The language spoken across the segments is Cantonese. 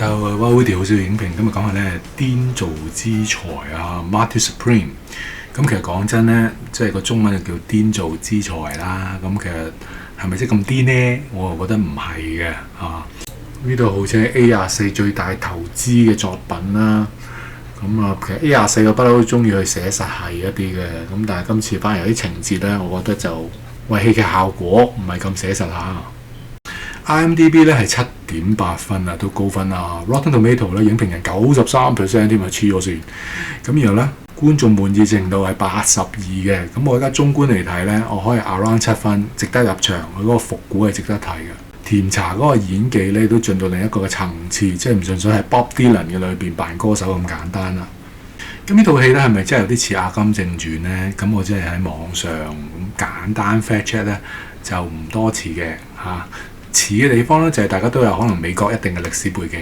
但係哇好條好少影評，今日講下咧癲做之才啊 ，Marty Supreme。咁其實講真咧，即係個中文就叫癲做之才啦。咁其實係咪即係咁癲呢？我又覺得唔係嘅啊。呢度好似係 A24最大投資嘅作品啦。咁啊，其實 A24我不嬲都中意去寫實係一啲嘅。咁但係今次反而有啲情節咧，我覺得就為戲劇效果唔係咁寫實下。IMDB 咧係7.8分啊，都高分啊。Rotten Tomato 咧影評人93%添啊，黐咗線。咁然後咧觀眾滿意程度係82嘅。咁我而家綜觀嚟睇咧，我可以 around 7分，值得入場。佢嗰個復古係值得睇嘅。甜茶嗰個演技咧都進到另一個嘅層次，即係唔純粹係 Bob Dylan 嘅裏邊扮歌手咁簡單啦。咁呢套戲咧係咪真係有啲似《阿甘正傳》咧？咁我真係喺網上咁簡單 fact check 咧就唔多似嘅嚇。似嘅地方咧就係大家都有可能美國一定嘅歷史背景，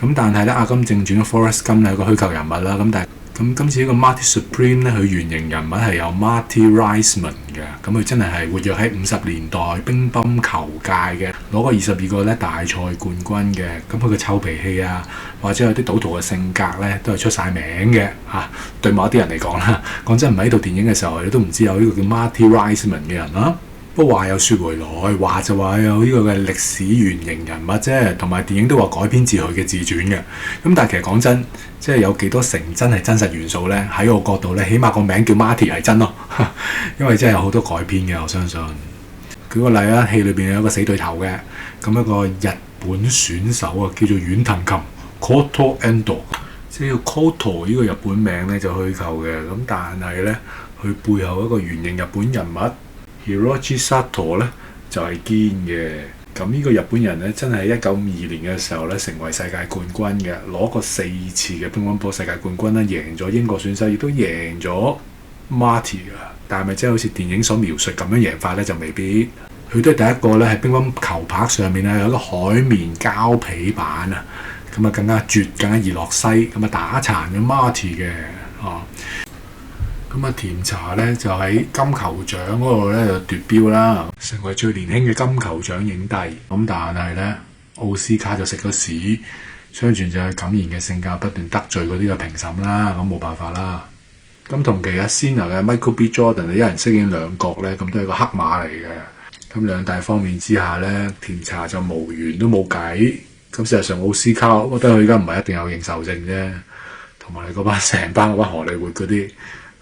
咁但係咧《阿甘正傳》嘅 Forrest Gump 係一個虛構人物啦，咁但係今次呢個 Marty Supreme 咧佢原型人物係有 Marty Riseman 嘅，咁佢真係活躍喺50年代乒乓球界嘅，攞過22個咧大賽冠軍嘅，咁佢嘅臭脾氣啊，或者有啲賭徒嘅性格咧都係出晒名嘅嚇。對某一啲人嚟講啦，講真唔喺呢套電影嘅時候，你都唔知有呢個叫 Marty Riseman 嘅人啦。不過話又説回來，話就話有呢個嘅歷史原型人物啫，同埋電影都話改編自佢嘅自傳嘅。咁但係其實講真，即係有幾多成真係真實元素咧？喺我角度咧，起碼個名叫 Marty 係真咯，因為真係有好多改編嘅，我相信。舉個例啦，戲裏邊有一個死對頭嘅，咁一個日本選手啊，叫做遠藤琴 Koto Endo， 即係叫 Koto 呢個日本名咧就虛構嘅，咁但係咧佢背後一個原型日本人物Hiroshi Sato 咧就係堅嘅，咁呢個日本人咧真係1952年嘅時候咧成為世界冠軍嘅，攞過4次嘅乒乓波世界冠軍啦，贏咗英國選手，亦都贏咗 Marty 啊，但係咪真係好似電影所描述咁樣贏法咧就未必。佢都係第一個咧喺乒乓球拍上面咧有一個海綿膠皮板啊，咁啊更加絕更加易落西，咁啊打殘咗 Marty 嘅啊。咁啊，甜茶咧就喺金球獎嗰度咧就奪標啦，成為最年輕嘅金球獎影帝。咁但係咧，奧斯卡就食咗屎，相傳就係感言嘅性格不斷得罪嗰啲嘅評審啦，咁冇辦法啦。咁同期阿 Cena 嘅 Michael B. Jordan 一人飾演兩角咧，咁都係個黑馬嚟嘅。咁兩大方面之下咧，甜茶就無緣都冇計。咁事實上奧斯卡，我覺得佢而家唔係一定有認受性啫，同埋嗰班成班嗰班荷里活嗰啲。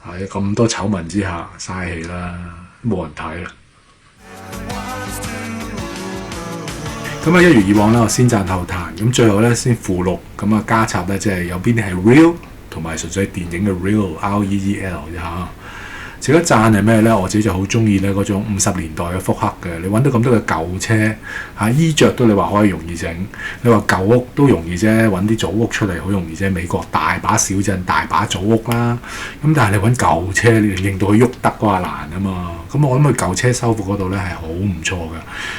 喺咁多醜聞之下，嘥氣啦，冇人睇啦。咁啊，一如以往啦，我先讚後彈，咁最後咧先附錄，咁啊加插咧，即係有邊啲係 real 同埋純粹電影嘅 real，R-E-E-L 啫嚇。值得讚係咩咧？我自己就好中意咧嗰種50年代嘅復刻嘅，你揾到咁多嘅舊車嚇，衣着都你話可以容易整，你話舊屋都容易啫，揾啲祖屋出嚟好容易啫。美國大把小鎮大把祖屋啦，咁但係你揾舊車，你令到佢喐得嗰下難啊嘛。咁我諗佢舊車修復嗰度咧係好唔錯嘅，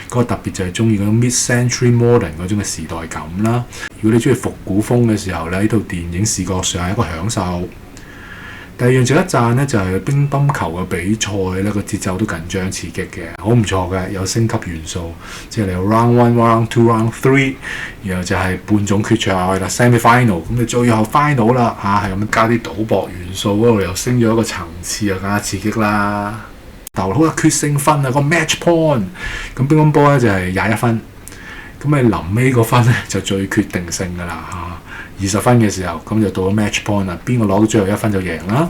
嗰個特別就係中意嗰種 mid-century modern 嗰種嘅時代感啦。如果你中意復古風嘅時候咧，呢套電影視覺上係一個享受。第二樣值得讚咧，就係乒乓球嘅比賽咧，個節奏都緊張刺激嘅，好唔錯嘅，有升級元素，即係你有 round one、round two、round three，然後就係半總決賽啦 semi-final， 咁你最後 final 啦嚇，係咁加啲賭博元素嗰度又升咗一個層次，又更加刺激啦。頭好決勝分啊，個 match point， 咁乒乓波咧就係21分，咁你臨尾個分咧就最決定性㗎啦嚇。20分嘅時候，咁就到咗 match point 啦。邊個攞到最後1分就贏啦。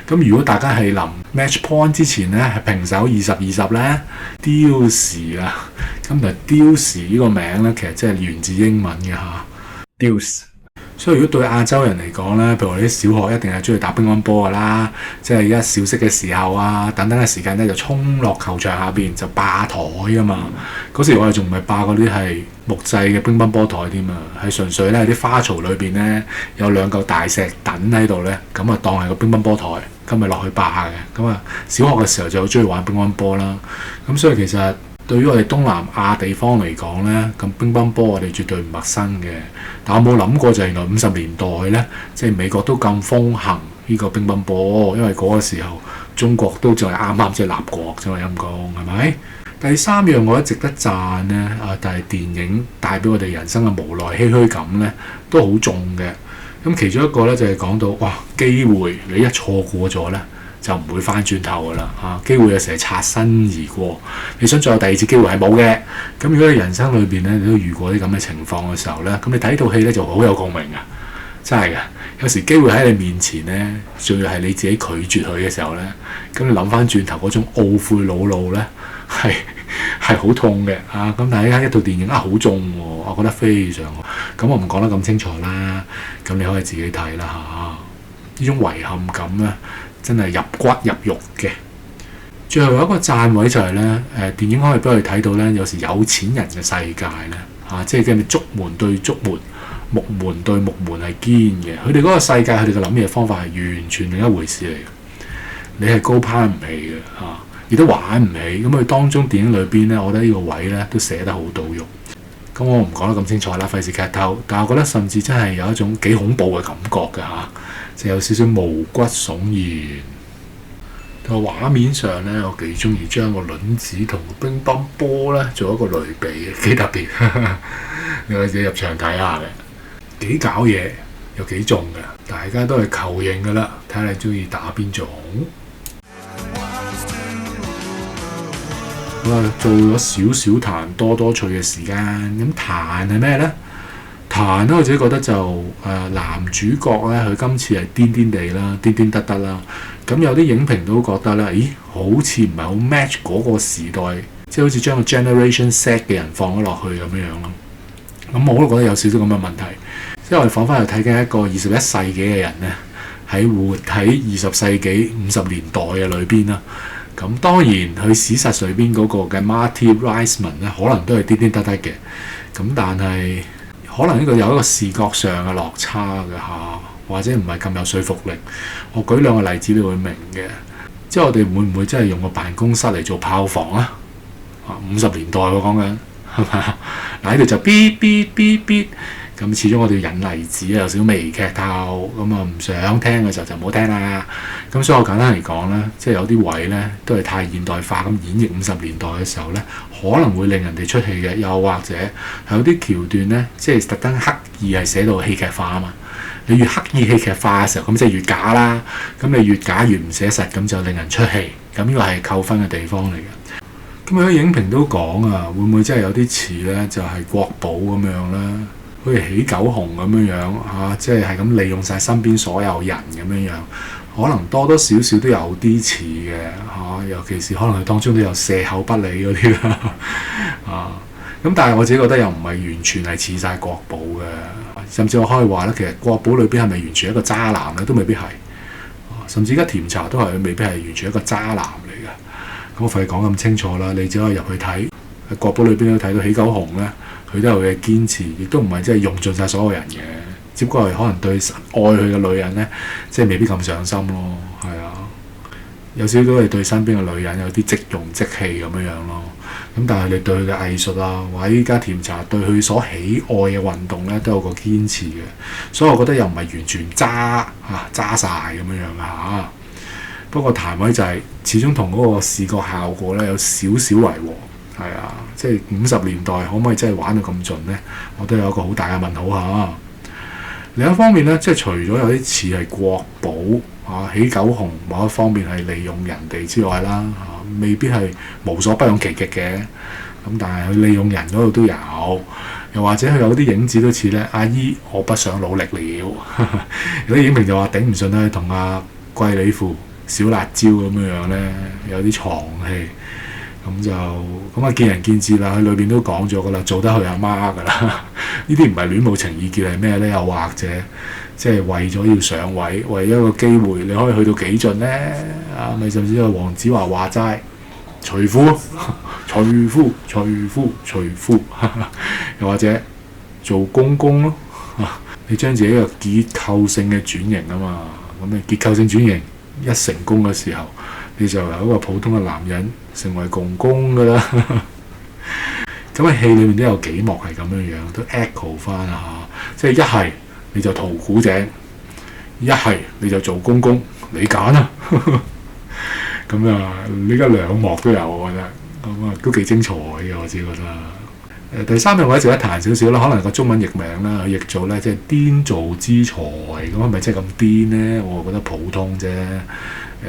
咁如果大家係臨 match point 之前咧係平手20-20咧，丟時啊，咁就丟時呢個名咧，其實真係源自英文嘅嚇，丟時。所以如果對亞洲人嚟講咧，譬如我哋啲小學一定係中意打乒乓波㗎啦，即係一小息嘅時候啊，等等嘅時間咧就衝落球場下邊就霸台㗎嘛。嗰時我哋仲唔係霸嗰啲係木製嘅乒乓波台添啊，係純粹咧喺啲花槽裏邊咧有2嚿大石等喺度咧，咁啊當係個乒乓波台，咁咪落去霸嘅。咁啊小學嘅時候就好中意玩乒乓波啦。咁所以其實對於我哋東南亞地方嚟講咧，咁乒乓波我哋絕對唔陌生嘅。但我冇諗過就係原來50年代咧，即係美國都咁風行呢個乒乓波，因為嗰個時候中國都仲係啱啱即係立國啫嘛，陰公係咪？第三樣我覺得值得讚咧但係電影帶俾我哋人生嘅無奈唏噓感咧都好重嘅。咁其中一個咧就係講到哇，機會你一錯過咗咧就唔會翻轉頭噶啦機會有時係擦身而過，你想再有第二次機會係冇嘅。咁如果你人生裏邊咧你都遇過啲咁嘅情況嘅時候咧，咁你睇套戲咧就好有共鳴啊！真係嘅，有時機會喺你面前咧，仲要係你自己拒絕佢嘅時候咧，咁你諗翻轉頭嗰種懊悔惱怒咧，係好痛嘅咁但係呢一套電影好重喎，我覺得非常好。咁我唔講得咁清楚啦，咁你可以自己睇啦呢種遺憾感咧，真係入骨入肉嘅。最後有一個讚位就係咧，電影可以俾我哋睇到咧，有時有錢人嘅世界咧即係叫你竹門對竹門，木門對木門係堅嘅。佢哋嗰個世界，佢哋嘅諗嘢方法係完全另一回事嚟嘅。你係高攀唔起嘅亦都玩唔起。咁佢當中電影裏邊咧，我覺得呢個位咧都寫得好到肉。咁我唔講得咁清楚啦，費事劇透。但係我覺得甚至真係有一種幾恐怖嘅感覺嘅就有少少毛骨悚然。個畫面上咧，我幾中意將個輪子同乒乓波咧做一個類比嘅，幾特別。你可以自己入場睇下嘅，幾搞嘢又幾重嘅，大家都係求贏噶啦，睇下你中意打邊種。好啦，做咗少少彈多多趣嘅時間，咁彈係咩呢？彈咧，我自己覺得就男主角咧，佢今次係癲癲地啦，癲癲得得啦。咁有啲影評都覺得咧，咦，好似唔係好 match 嗰個時代，即係好似將個 Generation Z 嘅人放咗落去咁樣咯。咁我都覺得有少少咁嘅問題，即係我哋放翻去睇緊一個21世紀嘅人咧，喺活喺20世紀50年代嘅裏邊啦。咁當然佢史實裏邊嗰個嘅 Marty Riceman 咧，可能都係癲癲得得嘅。咁但係可能呢個有一個視覺上嘅落差嘅或者唔係咁有說服力。我舉兩個例子你會明嘅，即係我哋會唔會真係用個辦公室嚟做炮房啊？50年代我講緊係咪？嗱呢度就嗶嗶嗶嗶咁，始終我哋要引例子有少少微劇透咁唔想聽嘅時候就唔好聽啦。咁所以我簡單嚟講咧，即係有啲位咧都係太現代化咁演繹50年代嘅時候咧，可能會令人哋出戲嘅。又或者係有啲橋段咧，即係特登刻意係寫到戲劇化啊嘛。你越刻意戲劇化嘅時候，咁即係越假啦。咁你越假越唔寫實，咁就令人出戲。咁呢個係扣分嘅地方嚟嘅。咁有啲影評都講會唔會真係有啲似咧？就係國寶咁樣啦，好似喜九雄咁樣即係咁利用晒身邊所有人咁樣，可能多多少少都有啲似嘅尤其是可能佢當中都有射口不理嗰啲啦咁但係我自己覺得又唔係完全係似晒國寶嘅，甚至我可以話咧，其實國寶裏邊係咪完全一個渣男咧？都未必係甚至而家甜茶都係未必係完全一個渣男嚟嘅。咁我費講咁清楚啦，你只可以入去睇喺國寶裏邊都睇到喜九雄咧，佢都有佢嘅堅持，亦都唔係真係用盡晒所有人嘅，只不過係可能對愛佢嘅女人咧，即係未必咁上心咯。係有少少都係對身邊嘅女人有啲即用即棄咁樣咯。咁但係你對佢嘅藝術或者依家甜茶對佢所喜愛嘅運動咧，都有個堅持嘅。所以我覺得又唔係完全渣晒咁樣不過彈位就係始終同嗰個視覺效果咧有少少違和。即係50年代可唔可以真係玩到咁盡呢？我都有一個好大嘅問號另一方面咧，即係除咗有啲似係國寶喜九雄某一方面係利用人哋之外啦未必係無所不用其極嘅。咁但係佢利用人嗰度都有，又或者佢有啲影子都似咧，阿姨我不想努力了。有啲影評就話頂唔順咧，同阿貴里父小辣椒咁樣咧有啲床戲。咁就見仁見智啦。佢裏邊都講咗噶啦，做得佢阿媽噶啦。呢啲唔係戀母情意結係咩呢？又或者即係為咗要上位，為咗一個機會，你可以去到幾盡呢？咪甚至係黃子華話齋，除夫，除夫，除夫，除夫，又或者做公公咯。你將自己一個結構性嘅轉型啊嘛，咁你結構性轉型一成功嘅時候，你就由一個普通嘅男人成為公公噶啦。咁喺戲裏面都有幾幕係咁樣都 echo 翻即係一係你就屠古井，一係你就做公公，你揀啊。咁呢家兩幕都有，我覺得咁啊都幾精彩嘅，我自己覺得。第三樣我一直一談少少啦，可能個中文譯名啦，佢譯做咧即係癲造之才，咁係咪真係咁癲咧？我覺得普通啫。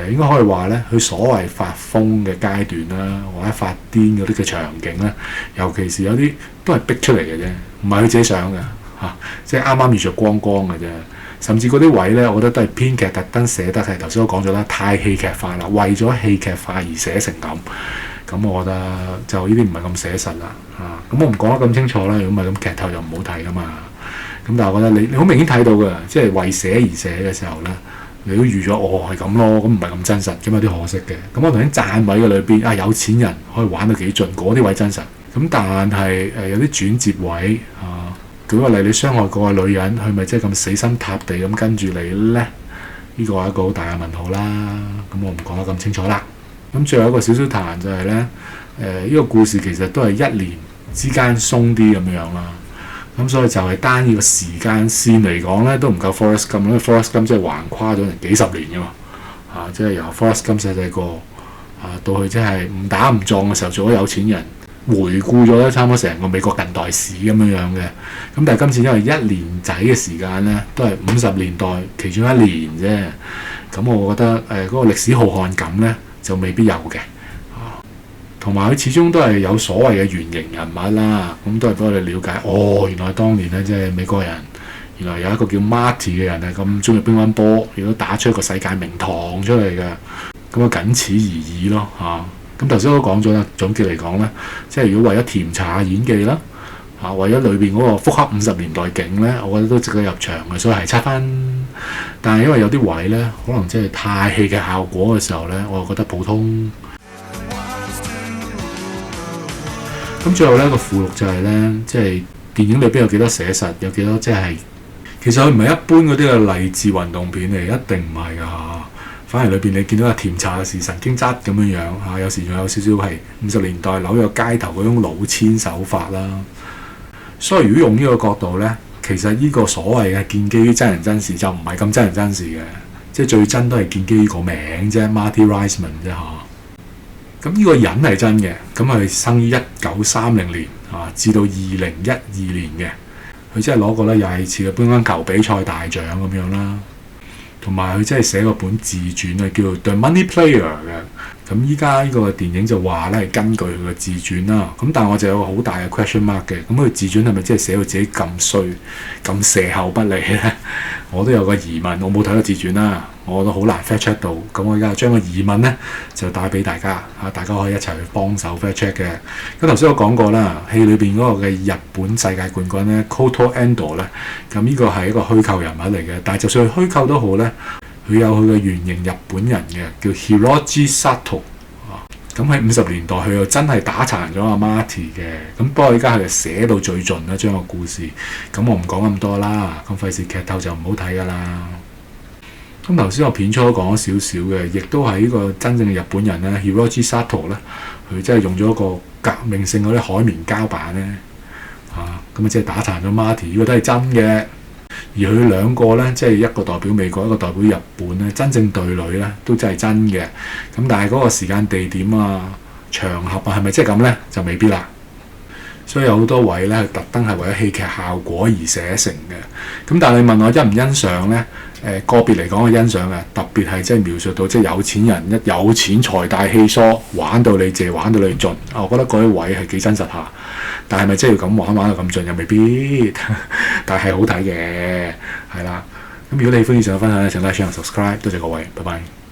應該可以話咧，佢所謂發瘋嘅階段啦，或者發癲嗰啲嘅場景咧，尤其是有啲都係逼出嚟嘅啫，唔係佢自己想嘅嚇，即係啱啱遇着光光嘅啫。甚至嗰啲位咧，我覺得都係編劇特登寫得係頭先我講咗啦，太戲劇化啦，為咗戲劇化而寫成咁。咁我覺得就呢啲唔係咁寫實啦嚇。咁我唔講得咁清楚啦，如果唔係咁劇透就唔好睇噶嘛。咁但係我覺得你好明顯睇到嘅，即係為寫而寫嘅時候咧。你都預咗係咁咯，咁唔係咁真實，咁有啲可惜嘅。咁我頭先讚位嘅裏邊啊，有錢人可以玩到幾盡，嗰啲位真實。咁但係有啲轉折位啊，舉個例，你傷害過個女人，佢咪即係咁死心塌地咁跟住你咧？呢個係一個好大嘅問號啦。咁我唔講得咁清楚啦。咁最後一個少少彈就係咧，呢個故事其實都係一年之間鬆啲咁樣啦。咁所以就係單以個時間線嚟講咧，都唔夠 Forrest Gump，因為 Forrest Gump 即係橫跨咗成幾十年噶嘛，即係由 Forrest Gump 細細個到佢即係誤打誤撞嘅時候做咗有錢人，回顧咗咧差唔多成個美國近代史咁樣嘅。咁但係今次因為一年仔嘅時間咧，都係50年代其中一年啫。咁我覺得嗰個歷史浩瀚感咧就未必有嘅。同埋佢始終都係有所謂嘅原型人物啦，咁都係俾我哋了解，原來當年咧即係美國人，原來有一個叫 Marty 嘅人係咁中意乒乓波，亦都打出一個世界名堂出嚟嘅，咁啊僅此而已咯嚇。咁頭先都講咗啦，總結嚟講咧，即係如果為咗甜茶演技啦，為咗裏邊嗰個復刻50年代景咧，我覺得都值得入場嘅，所以係7分。但係因為有啲位咧，可能即係太戲嘅效果嘅時候咧，我就覺得普通。咁最後咧個附錄就係咧，即係電影裏邊有幾多寫實，有幾多即係其實佢唔係一般嗰啲嘅勵志運動片嚟，一定唔係㗎嚇。反而裏邊你見到阿甜茶嘅時神經質咁樣樣有時仲有少少係50年代紐約街頭嗰種老千手法啦。所以如果用呢個角度咧，其實呢個所謂嘅建基於真人真事就唔係咁真人真事嘅，即係最真都係建基於個名啫 ，Marty Reisman 啫嚇。咁呢個人係真嘅，咁佢生於1930年至到2012年嘅，佢真係攞過咧廿次嘅乒乓球比賽大獎咁樣啦，同埋佢真係寫過本自傳叫做《The Money Player》嘅。咁依家呢個電影就話咧係根據佢嘅自傳啦，咁但係我就有個好大嘅 question mark 嘅，咁佢自傳係咪真係寫到自己咁衰、咁射後不理咧？我都有個疑問，我冇睇過自傳啦，我都好難 fact check 到。咁我而家將個疑問咧就帶俾大家，大家可以一齊去幫手 fact check 嘅。咁頭先我講過啦，戲裏邊嗰個嘅日本世界冠軍咧 Koto Ando 咧，咁呢個係一個虛構人物嚟嘅，但係就算佢虛構都好咧。佢有佢嘅原型日本人嘅，叫 Hiroji Sato 咁喺50年代，佢又真係打殘咗阿 Marty 嘅。咁不過而家佢就寫到最盡啦，將個故事。咁我唔講咁多啦，咁費事劇透就唔好睇噶啦。咁頭先我片初講咗少少嘅，亦都係呢個真正嘅日本人咧 Hiroji Sato 咧，佢真係用咗一個革命性嗰啲海綿膠板咧，咁即係打殘咗 Marty，呢個都係真嘅。而佢兩個咧，即係一個代表美國，一個代表日本咧，真正對壘咧，都真係真嘅。咁但係嗰個時間、地點啊、場合啊，係咪即係咁咧？就未必啦。所以有好多位咧，特登係為咗戲劇效果而寫成嘅。咁但係你問我欣唔欣賞咧？個別嚟講我欣賞嘅，特別係即係描述到即係有錢人一有錢財大氣疏，玩到你謝，玩到你盡。我覺得嗰啲位係幾真實下。但係咪真係要咁玩到咁盡又未必，但係好睇嘅，係啦。咁如果你歡迎上分享咧，請 like、share、subscribe，多謝各位，拜拜。